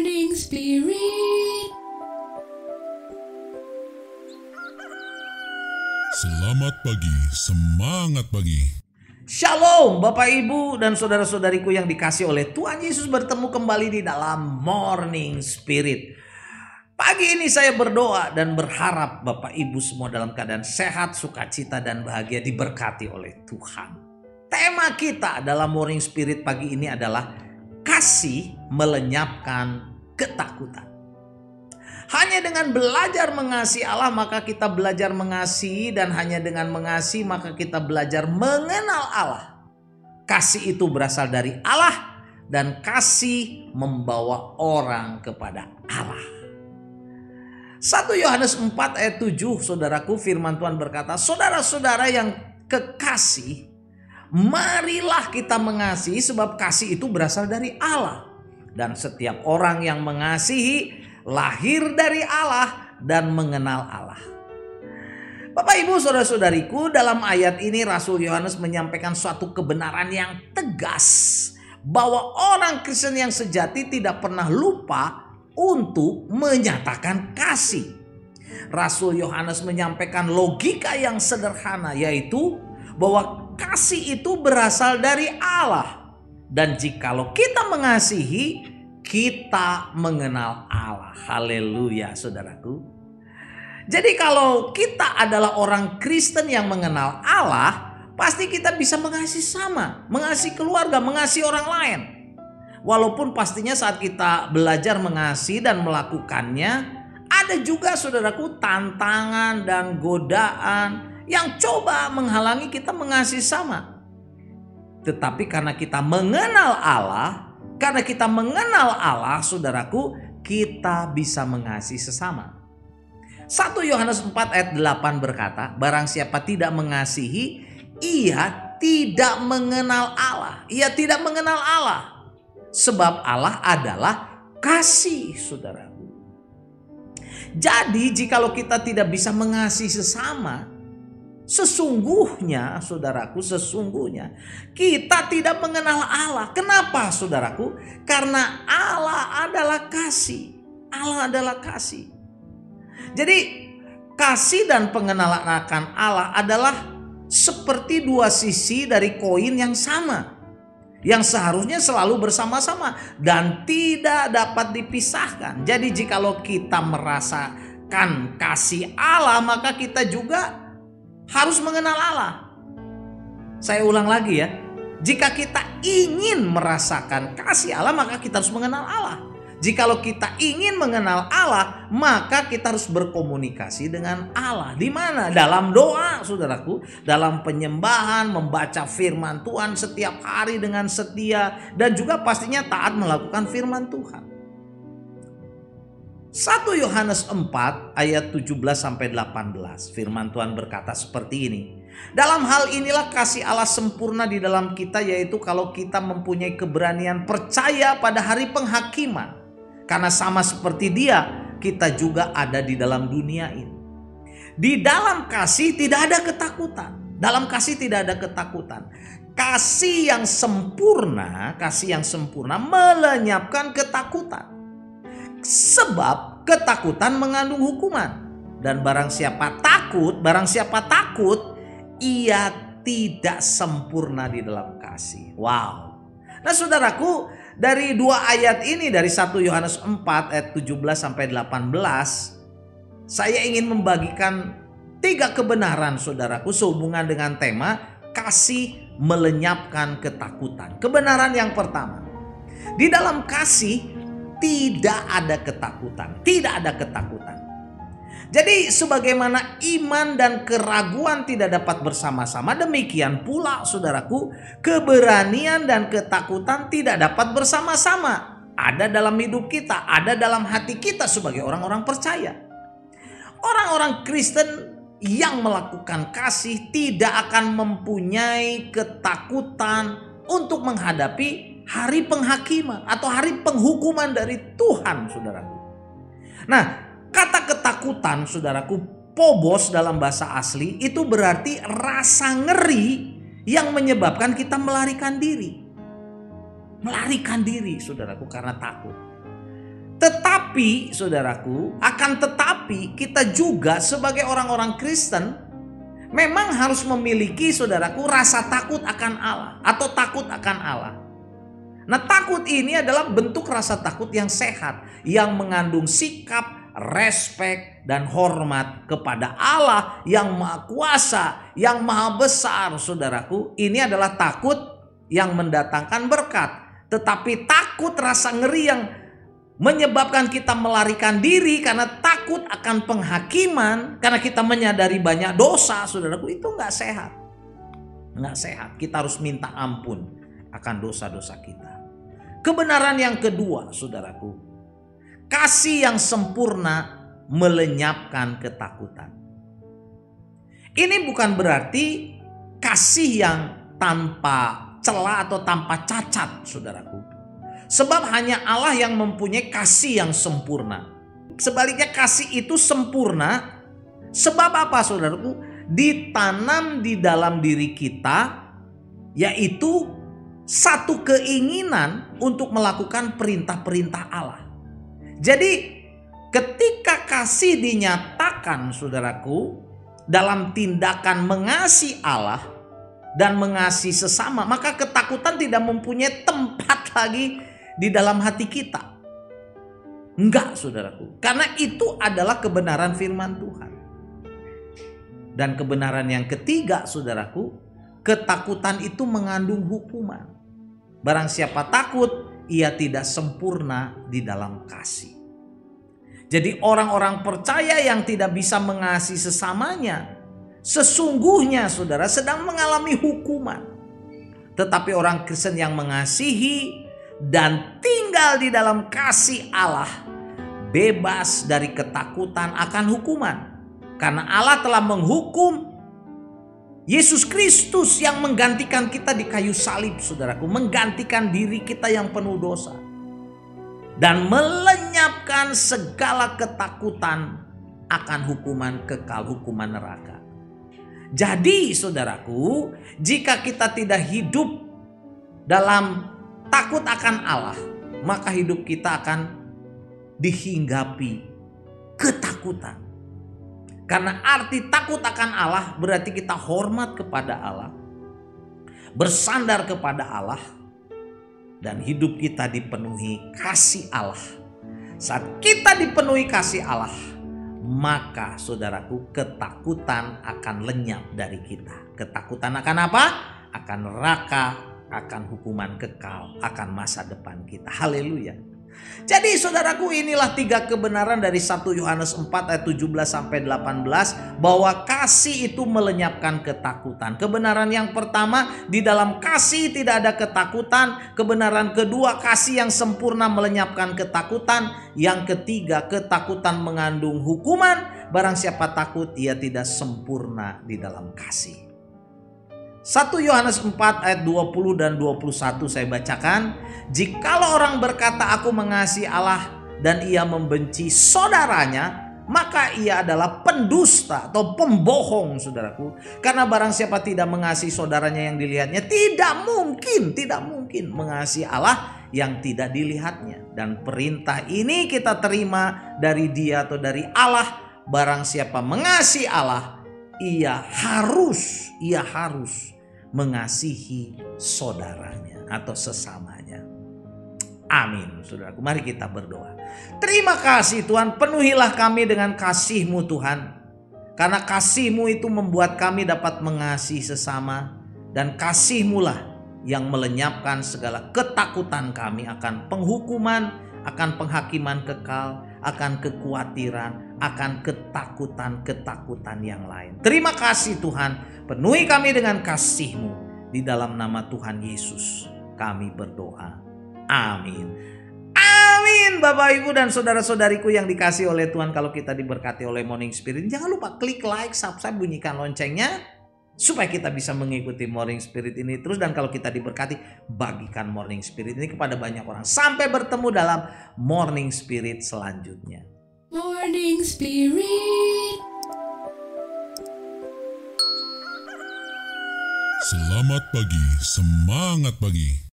Morning Spirit. Selamat pagi, semangat pagi. Shalom Bapak Ibu dan saudara-saudariku yang dikasih oleh Tuhan Yesus, bertemu kembali di dalam Morning Spirit. Pagi ini saya berdoa dan berharap Bapak Ibu semua dalam keadaan sehat, sukacita dan bahagia, diberkati oleh Tuhan. Tema kita dalam Morning Spirit pagi ini adalah kasih melenyapkan ketakutan. Hanya dengan belajar mengasihi Allah maka kita belajar mengasihi, dan hanya dengan mengasihi maka kita belajar mengenal Allah. Kasih itu berasal dari Allah dan kasih membawa orang kepada Allah. 1 Yohanes 4 ayat 7, saudaraku, firman Tuhan berkata, saudara-saudara yang kekasih, marilah kita mengasihi sebab kasih itu berasal dari Allah. Dan setiap orang yang mengasihi lahir dari Allah dan mengenal Allah. Bapak Ibu saudara-saudariku, dalam ayat ini Rasul Yohanes menyampaikan suatu kebenaran yang tegas, bahwa orang Kristen yang sejati tidak pernah lupa untuk menyatakan kasih. Rasul Yohanes menyampaikan logika yang sederhana, yaitu bahwa kasih itu berasal dari Allah. Dan jikalau kita mengasihi, kita mengenal Allah. Haleluya saudaraku. Jadi kalau kita adalah orang Kristen yang mengenal Allah, pasti kita bisa mengasihi sama, mengasihi keluarga, mengasihi orang lain. Walaupun pastinya saat kita belajar mengasihi dan melakukannya, ada juga saudaraku tantangan dan godaan yang coba menghalangi kita mengasihi sama. Tetapi karena kita mengenal Allah, saudaraku, kita bisa mengasihi sesama. 1 Yohanes 4 ayat 8 berkata, barang siapa tidak mengasihi, ia tidak mengenal Allah. Ia tidak mengenal Allah. Sebab Allah adalah kasih, saudaraku. Jadi jikalau kita tidak bisa mengasihi sesama, sesungguhnya saudaraku, sesungguhnya kita tidak mengenal Allah. Kenapa saudaraku? Karena Allah adalah kasih. Allah adalah kasih. Jadi kasih dan pengenalan akan Allah adalah seperti dua sisi dari koin yang sama, yang seharusnya selalu bersama-sama dan tidak dapat dipisahkan. Jadi jikalau kita merasakan kasih Allah, maka kita juga harus mengenal Allah. Saya ulang lagi ya. Jika kita ingin merasakan kasih Allah, maka kita harus mengenal Allah. Jikalau kita ingin mengenal Allah, maka kita harus berkomunikasi dengan Allah. Di mana? Dalam doa, saudaraku, dalam penyembahan, membaca firman Tuhan setiap hari dengan setia, dan juga pastinya taat melakukan firman Tuhan. 1 Yohanes 4 ayat 17 sampai 18, firman Tuhan berkata seperti ini. Dalam hal inilah kasih Allah sempurna di dalam kita, yaitu kalau kita mempunyai keberanian percaya pada hari penghakiman. Karena sama seperti Dia, kita juga ada di dalam dunia ini. Di dalam kasih tidak ada ketakutan. Dalam kasih tidak ada ketakutan. Kasih yang sempurna melenyapkan ketakutan. Sebab ketakutan mengandung hukuman. Dan barang siapa takut, ia tidak sempurna di dalam kasih. Wow. Nah saudaraku, dari dua ayat ini, dari 1 Yohanes 4 ayat 17 sampai 18, saya ingin membagikan 3 kebenaran saudaraku sehubungan dengan tema kasih melenyapkan ketakutan. Kebenaran yang pertama, di dalam kasih tidak ada ketakutan. Tidak ada ketakutan. Jadi sebagaimana iman dan keraguan tidak dapat bersama-sama, demikian pula saudaraku, keberanian dan ketakutan tidak dapat bersama-sama. Ada dalam hidup kita, ada dalam hati kita sebagai orang-orang percaya. Orang-orang Kristen yang melakukan kasih tidak akan mempunyai ketakutan untuk menghadapi hari penghakiman atau hari penghukuman dari Tuhan, saudaraku. Nah, kata ketakutan, saudaraku, phobos dalam bahasa asli itu berarti rasa ngeri yang menyebabkan kita melarikan diri. Melarikan diri, saudaraku, karena takut. Tetapi saudaraku, akan tetapi kita juga sebagai orang-orang Kristen memang harus memiliki saudaraku rasa takut akan Allah atau takut akan Allah. Nah, takut ini adalah bentuk rasa takut yang sehat, yang mengandung sikap, respek, dan hormat kepada Allah yang maha kuasa, yang maha besar saudaraku. Ini adalah takut yang mendatangkan berkat. Tetapi takut rasa ngeri yang menyebabkan kita melarikan diri karena takut akan penghakiman, karena kita menyadari banyak dosa, saudaraku, itu nggak sehat. Nggak sehat. Kita harus minta ampun akan dosa-dosa kita. Kebenaran yang kedua, saudaraku, kasih yang sempurna melenyapkan ketakutan. Ini bukan berarti kasih yang tanpa celah atau tanpa cacat, saudaraku. Sebab hanya Allah yang mempunyai kasih yang sempurna. Sebaliknya kasih itu sempurna. Sebab apa, saudaraku? Ditanam di dalam diri kita, yaitu satu keinginan untuk melakukan perintah-perintah Allah. Jadi ketika kasih dinyatakan, saudaraku, dalam tindakan mengasihi Allah dan mengasihi sesama, maka ketakutan tidak mempunyai tempat lagi di dalam hati kita. Enggak, saudaraku. Karena itu adalah kebenaran firman Tuhan. Dan kebenaran yang ketiga, saudaraku, ketakutan itu mengandung hukuman. Barang siapa takut, ia tidak sempurna di dalam kasih. Jadi orang-orang percaya yang tidak bisa mengasihi sesamanya, sesungguhnya saudara sedang mengalami hukuman. Tetapi orang Kristen yang mengasihi dan tinggal di dalam kasih Allah, bebas dari ketakutan akan hukuman. Karena Allah telah menghukum Yesus Kristus yang menggantikan kita di kayu salib, saudaraku. Menggantikan diri kita yang penuh dosa. Dan melenyapkan segala ketakutan akan hukuman kekal, hukuman neraka. Jadi saudaraku, jika kita tidak hidup dalam takut akan Allah, maka hidup kita akan dihinggapi ketakutan. Karena arti takut akan Allah berarti kita hormat kepada Allah, bersandar kepada Allah, dan hidup kita dipenuhi kasih Allah. Saat kita dipenuhi kasih Allah, maka saudaraku, ketakutan akan lenyap dari kita. Ketakutan akan apa? Akan neraka, akan hukuman kekal, akan masa depan kita. Haleluya. Jadi saudaraku, inilah 3 kebenaran dari 1 Yohanes 4 ayat 17 sampai 18 bahwa kasih itu melenyapkan ketakutan. Kebenaran yang pertama, di dalam kasih tidak ada ketakutan. Kebenaran kedua, kasih yang sempurna melenyapkan ketakutan. Yang ketiga, ketakutan mengandung hukuman. Barang siapa takut, ia tidak sempurna di dalam kasih. 1 Yohanes 4 ayat 20 dan 21 saya bacakan. Jikalau orang berkata aku mengasihi Allah dan ia membenci saudaranya, maka ia adalah pendusta atau pembohong, saudaraku. Karena barang siapa tidak mengasihi saudaranya yang dilihatnya, tidak mungkin mengasihi Allah yang tidak dilihatnya. Dan perintah ini kita terima dari Dia atau dari Allah. Barang siapa mengasihi Allah, ia harus mengasihi saudaranya atau sesamanya. Amin, saudaraku. Mari kita berdoa. Terima kasih Tuhan, penuhilah kami dengan kasih-Mu Tuhan. Karena kasih-Mu itu membuat kami dapat mengasihi sesama. Dan kasih-Mu lah yang melenyapkan segala ketakutan kami akan penghukuman, akan penghakiman kekal, akan kekhawatiran, akan ketakutan-ketakutan yang lain. Terima kasih Tuhan, penuhi kami dengan kasih-Mu. Di dalam nama Tuhan Yesus kami berdoa. Amin. Amin. Bapak, Ibu, dan saudara-saudariku yang dikasih oleh Tuhan, kalau kita diberkati oleh Morning Spirit, jangan lupa klik like, subscribe, bunyikan loncengnya supaya kita bisa mengikuti Morning Spirit ini terus. Dan kalau kita diberkati, bagikan Morning Spirit ini kepada banyak orang. Sampai bertemu dalam Morning Spirit selanjutnya. Morning Spirit. Selamat pagi, semangat pagi.